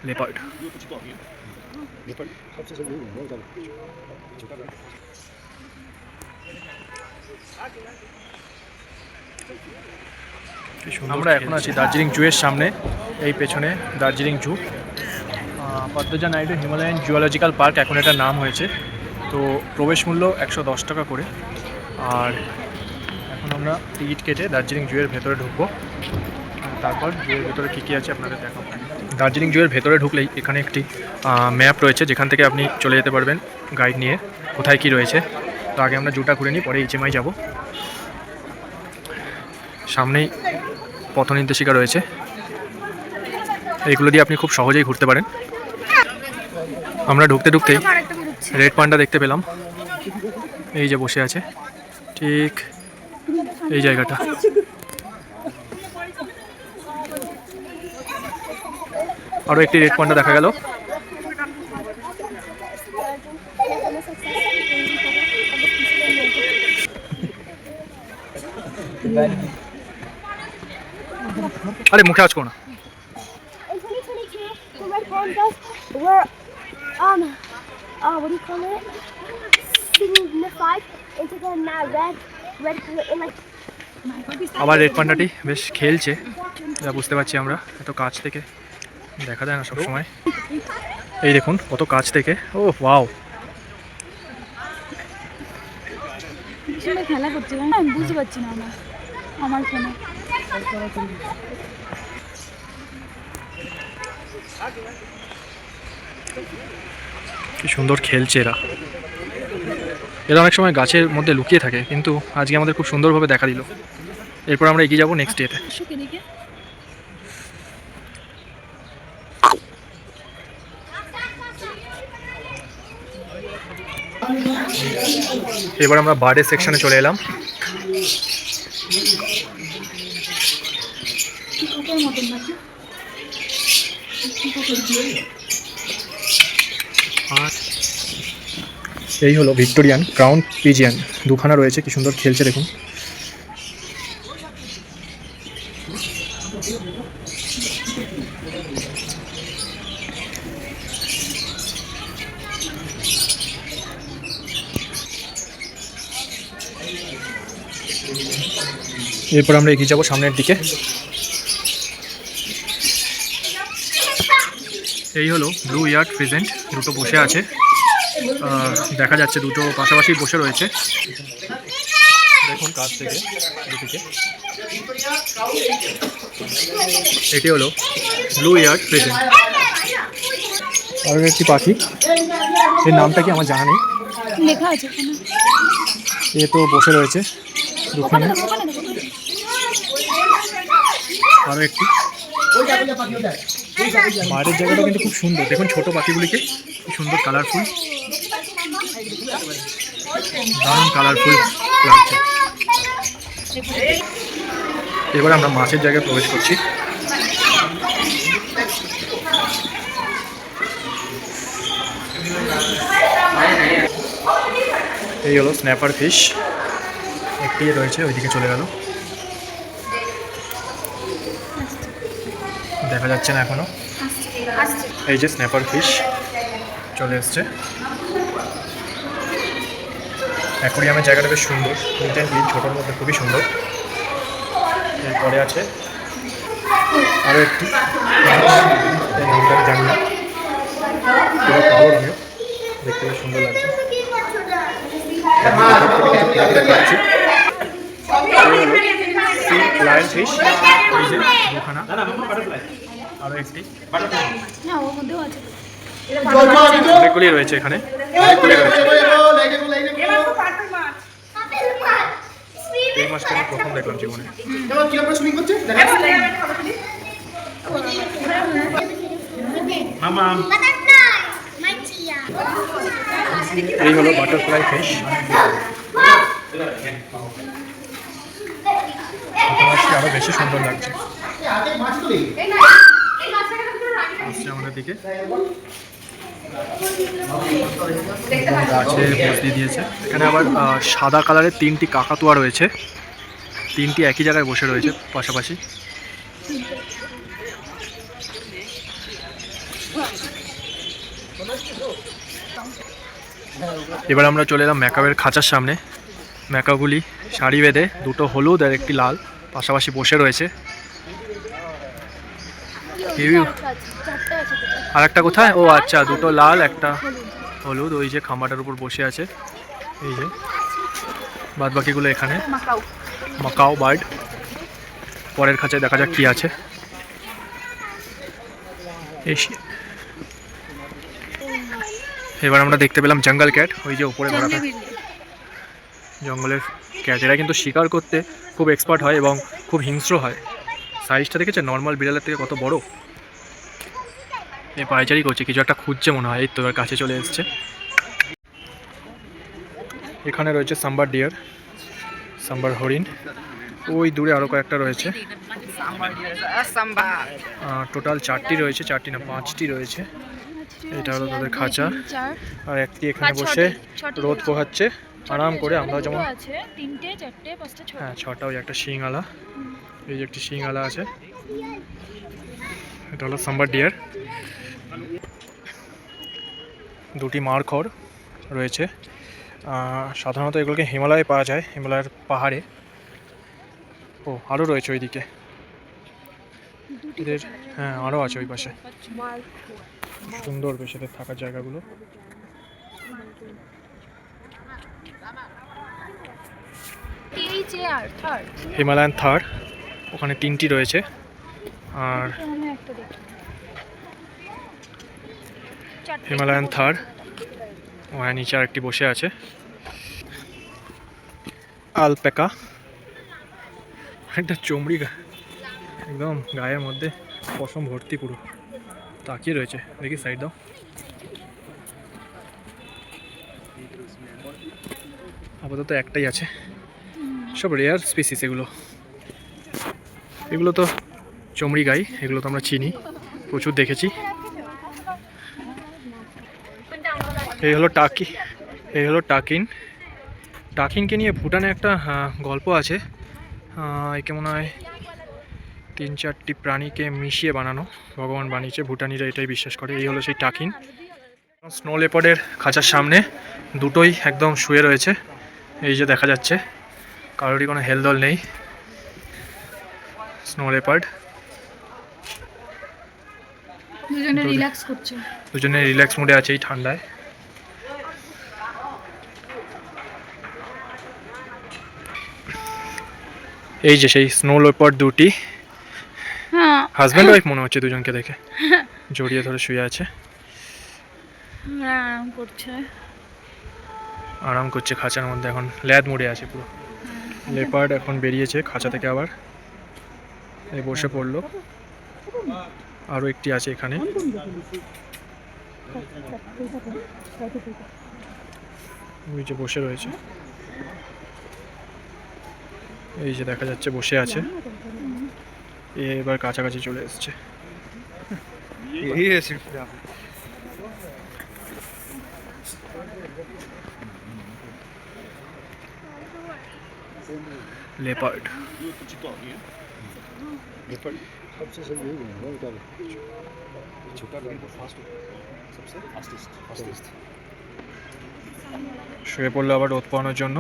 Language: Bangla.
लेपर्ड। আমরা এখন আছি দার্জিলিং জুয়ের সামনে। এই পেছনে Darjeeling zoo, Padmaja Naidu Himalayan zoological park এখন এটার নাম হয়েছে। তো প্রবেশ মূল্য 110 টাকা করে। আর এখন আমরা টিকিট কেটে দার্জিলিং জুয়ের ভেতরে ঢুকবো। তারপর জুয়ের ভেতরে কী কী আছে আপনাদের দেখাবো। দার্জিলিং জুয়ের ভেতরে ঢুকলেই এখানে একটি ম্যাপ রয়েছে, যেখান থেকে আপনি চলে যেতে পারবেন গাইড নিয়ে কোথায় কী রয়েছে। তো আগে আমরা জুটা ঘুরে নিই, পরে HMI যাব। সামনেই পথ নির্দেশিকা রয়েছে, এইগুলো দিয়ে আপনি খুব সহজেই ঘুরতে পারেন। আমরা ঢুকতে ঢুকতেই রেড পান্ডা দেখতে পেলাম, এই যে বসে আছে ঠিক এই জায়গাটা। আরও একটি রেড পান্ডা দেখা গেল। আরে মুখে আজ করো না। What do you call it? Signified into the red color in like. আবার রেড পান্ডাটি বেশ খেলছে, যা বুঝতে পারছি আমরা। এত কাছ থেকে দেখা যায় না সব সময়। এই দেখুন কত কাছ থেকে, ও ওয়াও। খেলা করছে, আমি বুঝতে পারছি না আমার ফোনে। কি সুন্দর খেলছে এরা। এরা অনেক সময় গাছের মধ্যে লুকিয়ে থাকে, কিন্তু আজকে আমাদের খুব সুন্দরভাবে দেখা দিল। এরপর আমরা এগিয়ে যাবো নেক্সট ডেতে। এবার আমরা বার্ডের সেকশনে চলে এলাম। আর এই হলো ভিক্টোরিয়ান ক্রাউন পিজিয়ান, দুখানা রয়েছে, কি সুন্দর খেলছে দেখুন। এরপর আমরা এগিয়ে যাবো সামনের দিকে। এই হলো ব্লু ইয়ার্ড ফিজেন্ট, দুটো বসে আছে, দেখা যাচ্ছে দুটো পাশাপাশি বসে রয়েছে। দেখুন কাছ থেকে দুদিকে। এটি হলো ব্লু ইয়ার্ড ফিজেন্ট। আর একটি পাখি, এর নামটা কি আমার জানা নেই, লেখা আছে এ তো বসে রয়েছে দুখানে। আরও একটি, বাইরের জায়গাটা কিন্তু খুব সুন্দর। দেখুন ছোট পাখিগুলিকে কি সুন্দর কালারফুল, দারুণ কালারফুল লাগছে। এবার আমরা মাছের জায়গায় প্রবেশ করছি। এই হলো স্ন্যাপার ফিশ, একটি রয়েছে, ওইদিকে চলে গেল, দেখা যাচ্ছে না এখনো। এই যে স্ন্যাপার ফিশ চলে এসছে। অ্যাকোরিয়ামের জায়গাটা বেশ সুন্দর, নিট অ্যান্ড ক্লিন, ছোটোর মধ্যে খুবই সুন্দর। এরপরে আছে আরও একটি, নামটা আমি জানি না, পুরো কালো রঙের, দেখতে বেশ সুন্দর লাগছে। লায়ন ফিশ, এই যে দুখানা, আরও একটি, অনেকগুলি রয়েছে এখানে, অনেকগুলি রয়েছে। এই মাছটা আমি প্রথম দেখলাম জীবনে। এই হলো বাটারফ্লাই ফিশ, মাছটি আরো বেশি সুন্দর লাগছে। আসছে আমাদের দিকে, গাছে পোজ দিয়ে দিয়েছে। এখানে আবার সাদা কালারের 3টি কাকাতুয়া রয়েছে, 3টি একই জায়গায় বসে রয়েছে পাশাপাশি। এবার আমরা চলে এলাম ম্যাকাওয়ের খাঁচার সামনে। ম্যাকাওগুলি সারি বেঁধে, দুটো হলুদ আর একটি লাল পাশাপাশি বসে রয়েছে। চারটে আছে তো। আর একটা কোথায়? ও আচ্ছা, দুটো লাল একটা হলুদ ওই যে খাম্বাটার উপর বসে আছে। এই যে বাদ বাকিগুলো এখানে। মাকাও। Macau bird. পরের খাঁচায় দেখা যাক কি আছে। এবার আমরা দেখতে পেলাম জঙ্গল ক্যাট, ওই যে উপরে ঘোরাটা জঙ্গলের ক্যাট। এরা কিন্তু শিকার করতে খুব এক্সপার্ট হয় এবং খুব হিংস্র হয়। সাইজটা দেখেছে নর্মাল বিড়ালের থেকে কত বড়। এ পায়চারি করছে, কিছু একটা খুঁজছে মনে হয়। এই তো এবার কাছে চলে এসছে। এখানে রয়েছে সাম্বার ডিয়ার, সাম্বার হরিণ। ওই দূরে আরও কয়েকটা রয়েছে। টোটাল 4টি রয়েছে, 4টি না 5টি রয়েছে। এটা হলো তাদের খাঁচা। আর একটি এখানে বসে রোদ পোহাচ্ছে আরাম করে। আমরা যেমন আছে 3টে 4টে 5টা 6টা। হ্যাঁ 6টা। ওই একটা শিংআলা, এই যে একটি শিংআলা আছে। এটা হলো সাম্বার ডিয়ার। 2টি মারখড় রয়েছে। সাধারণত এগুলোকে হিমালয়ে পাওয়া যায়, হিমালয়ের পাহাড়ে। ও আরও রয়েছে ওইদিকে এদের। হ্যাঁ আরও আছে ওই পাশে। সুন্দর বেশ এদের থাকার জায়গাগুলো। হিমালয়ান থার ওখানে 3টি রয়েছে। আর হিমালয়ান থার ওখানে নিচে আর একটি বসে আছে। আলপাকা, একটা চমড়ি একদম গায়ের মধ্যে পশম ভর্তি পুরো তাকিয়ে রয়েছে। দেখি সাইড দাও। আপাতত একটাই আছে। সব রেয়ার স্পিসিস এগুলো। এগুলো তো চমড়ি গাই, এগুলো তো আমরা চিনি, প্রচুর দেখেছি। এই হলো টাকি, এই হলো টাকিন। টাকিনকে নিয়ে ভুটানে একটা গল্প আছে। একে মনে হয় 3-4টি প্রাণীকে মিশিয়ে বানানো ভগবান বানিয়েছে, ভুটানিরা এটাই বিশ্বাস করে। এই হলো সেই টাকিন। স্নো লেপার্ডের খাঁচার সামনে দুটোই একদম শুয়ে রয়েছে। এই যে দেখা যাচ্ছে, কারোরই কোনো হেলদোল নেই। স্নো লেপার্ড দুজনে রিল্যাক্স করছে। দুজনে রিল্যাক্স মুডে আছে এই ঠান্ডায়। এই যে সেই স্নো লেপার্ড দুটি, হ্যাঁ হাজব্যান্ড ওয়াইফ মনে হচ্ছে দুজনকে দেখে। জড়িয়ে ধরে শুয়ে আছে, আরাম করছে। আরাম করছে খাঁচার মধ্যে। এখন ল্যাদ মুডে আছে পুরো। লেপার্ড এখন বেরিয়েছে খাঁচা থেকে, আবার এই বসে পড়লো। আরও একটি আছে এখানে। ওই যে বসে রয়েছে, এই যে দেখা যাচ্ছে বসে আছে। এবার কাছাকাছি চলে এসছে। लेपर्ड শুয়ে পড়লো আবার রোদ পাওয়ানোর জন্য।